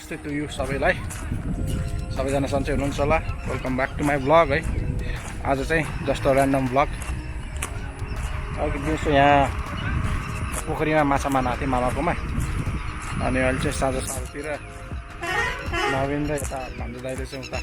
नमस्ते to you सबैलाई, सबैजना सन्चै हुनुहुन्छ होला। Welcome back to my blog है। आज चाहिँ जस्ट ऱ्यान्डम ब्लग। अघि दिउँसो यहाँ पोखरीमा माछा मार्न आएको थिएँ मामाकोमा, अनि अहिले चाहिँ साँझतिर नवीन र यता भान्जो दाइले चाहिँ उता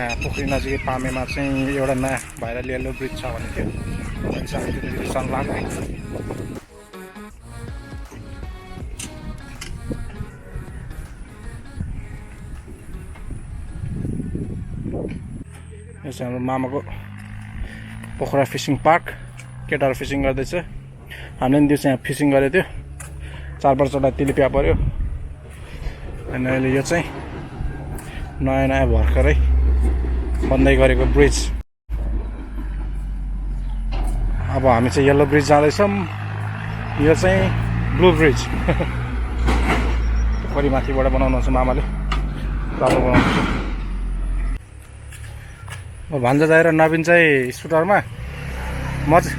यहाँ पोखरी नजिकै पामेमा चाहिँ एउटा नयाँ भाइरल येल्लो ब्रिज छ भने थियो, लाग्यो है। यो चाहिँ हाम्रो मामाको पोखरा फिसिङ पार्क। केटाहरू फिसिङ गर्दैछ, हामीले पनि दिउँसो यहाँ फिसिङ गरेको थियो, 4-5 तिलिपिया पऱ्यो। अनि अहिले यो चाहिँ नयाँ भर्खरै बन्दै गरेको ब्रिज। अब हामी चाहिँ येल्लो ब्रिज जाँदैछौँ, यो चाहिँ ब्लू ब्रिज। पोखरी माथिबाट बनाउनुहुन्छ मामाले, राम्रो बनाउनुहुन्छ। भान्जा दाइ र नवीन चाहिँ स्कुटरमा, म चाहिँ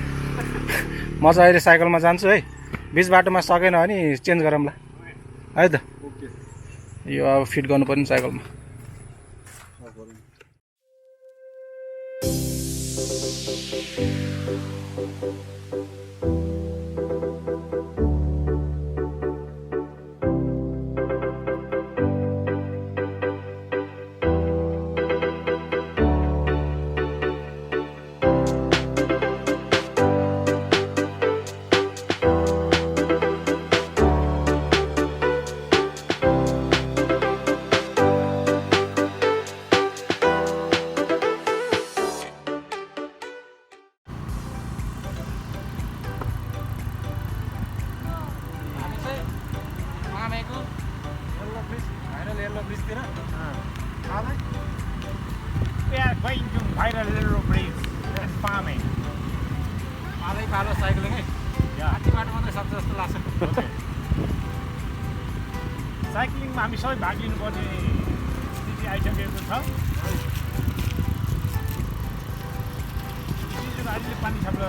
अहिले साइकलमा जान्छु है। बिच बाटोमा सकेन भने चेन्ज गरौँला है त। यो अब फिट गर्नु पर्ने साइकलमा। We are going to viral little bridge in Pame. पालो साइक्लिङ है, हात्ती बाटो मात्रै सक्छ जस्तो लाग्छ। साइक्लिङमा हामी सबै भाग लिनुपर्ने स्थिति आइसकेको छ। अहिले पानी छाप्ला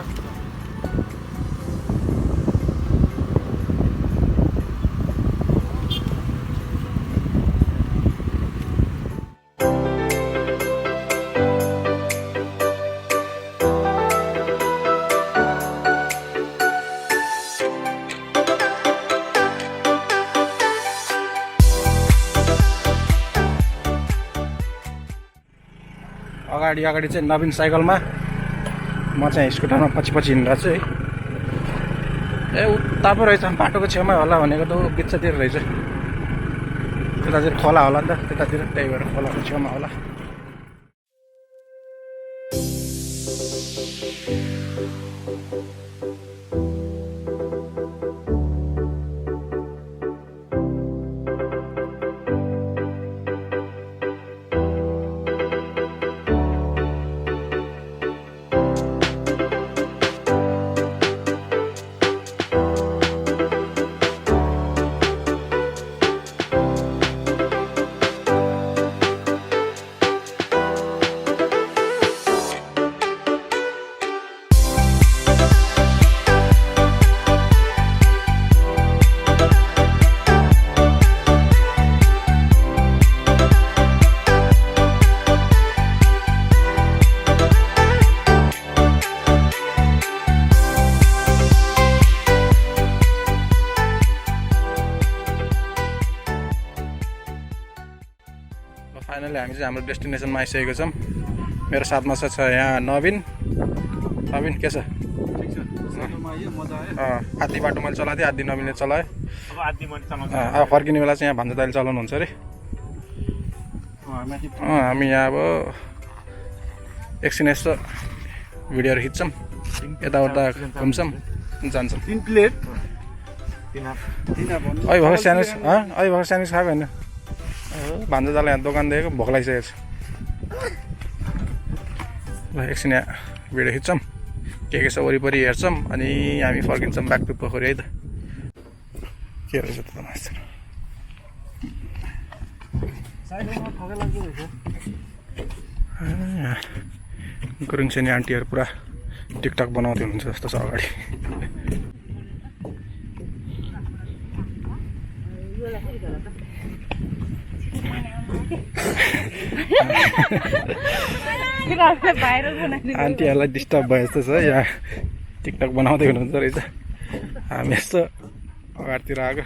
अगाडि चाहिँ नवीन साइकलमा, म चाहिँ स्कुटरमा पछि हिँडिरहेको छु है। ए उता पो रहेछ, बाटोको छेउमै होला भनेको त बिचतिर रहेछ। त्यतातिर खोला होला नि त, त्यतातिर, त्यही भएर खोलाको छेउमा होला। फाइनली हामी चाहिँ हाम्रो डेस्टिनेसनमा आइसकेको छौँ। मेरो साथमा छ यहाँ नवीन। नवीन के छ? आधी बाटो मैले चलाएको थिएँ, आधी नवीनले चलाएँ। अब फर्किने बेला चाहिँ यहाँ भान्जा दाइले चलाउनुहुन्छ अरे। हामी यहाँ अब एकछिन यसो भिडियोहरू खिच्छौँ, यताउता घुम्छौँ, जान्छौँ। 3 प्लेट अहिले भर्खर स्यान्डविच खाएको होइन? भान्जा दाइलाई यहाँ दोकान दिएको, भोक लागिसकेको छ। ल एकछिन यहाँ भिडियो खिच्छौँ, के छ वरिपरि हेर्छौँ, अनि हामी फर्किन्छौँ ब्याक टु पोखरी है त। के रहेछ त मान्छे गुरुङ सेनी आन्टीहरू पुरा टिकटक बनाउँदै हुनुहुन्छ जस्तो छ अगाडि। आन्टीहरूलाई डिस्टर्ब भयो जस्तो छ यहाँ टिकटक बनाउँदै हुनुहुन्छ रहेछ हामी यस्तो अगाडितिर आएको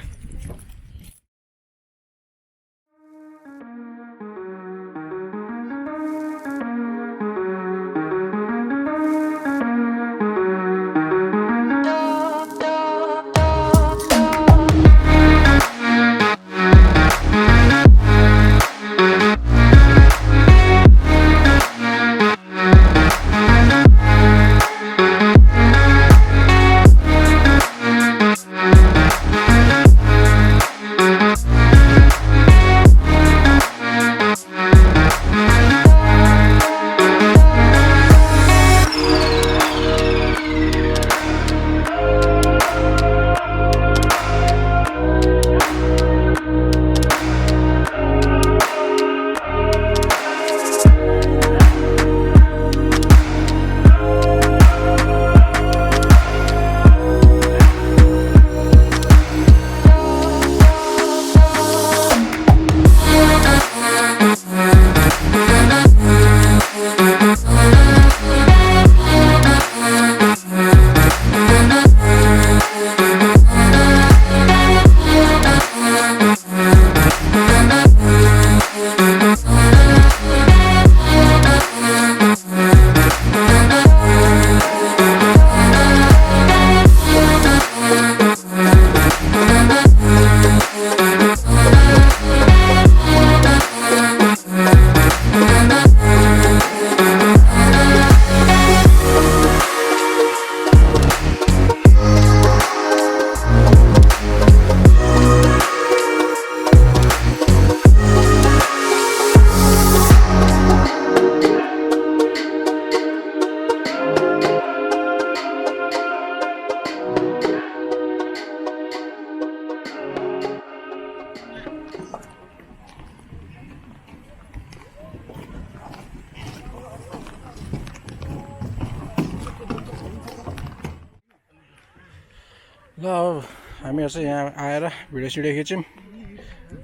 ल अब हामीहरू चाहिँ यहाँ आएर भिडियो सिडियो खिच्यौँ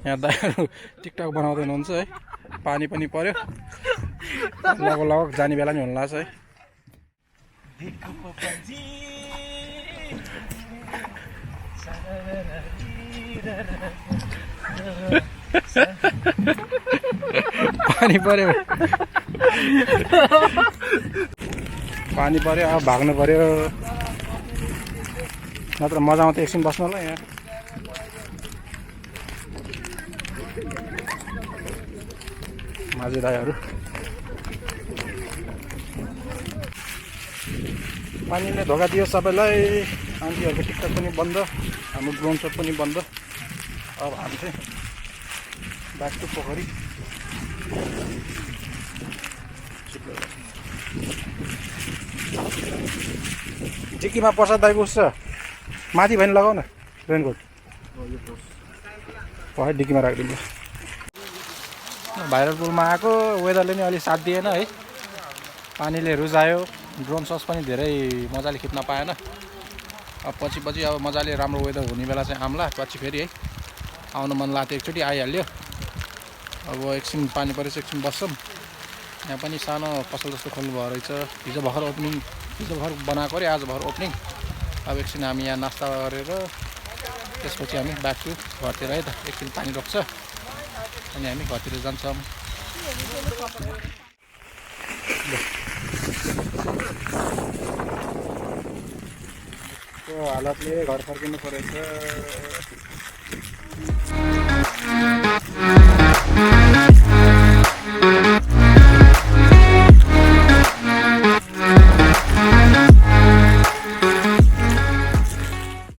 यहाँ दाइहरू टिकटक बनाउँदै हुनुहुन्छ है पानी पनि पर्यो लगभग जाने बेला नि हुन लाग्छ है पानी पर्यो पानी पर्यो अब भाग्नु पर्यो नत्र मजा आउँथ्यो एकछिन बस्नु होला यहाँ माझी दाइहरू पानीले धोका दियो सबैलाई आन्टीहरूको टिकटक पनि बन्द हाम्रो ड्रोन सट पनि बन्द अब हामी चाहिँ ब्याक टु पोखरी जिक्कीमा प्रसाद दाइको उस छ माथि भयो नि लगाउ न रेनकोट पखेट डिक्कीमा राखिदिनु भाइरल पुलमा आएको वेदरले नि अलिक साथ दिएन है पानीले रुजायो ड्रोन सट्स पनि धेरै मजाले खिच्न पाएन अब पछि अब मजाले राम्रो वेदर हुने बेला चाहिँ आउँला पछि फेरि है आउनु मन लाग्थ्यो एकचोटि आइहाल्यो अब एकछिन पानी परेपछि एकछिन बस्छौँ यहाँ पनि सानो पसल जस्तो खोल्नु भयो रहेछ हिजो भर्खर बनाएको अरे आज भर्खर ओपनिङ अब एकछिन हामी यहाँ नास्ता गरेर त्यसपछि हामी ब्याक टु घरतिर है त एकछिन पानी रोक्छ अनि हामी घरतिर जान्छौँ त्यो हालतले घर फर्किनु परेछ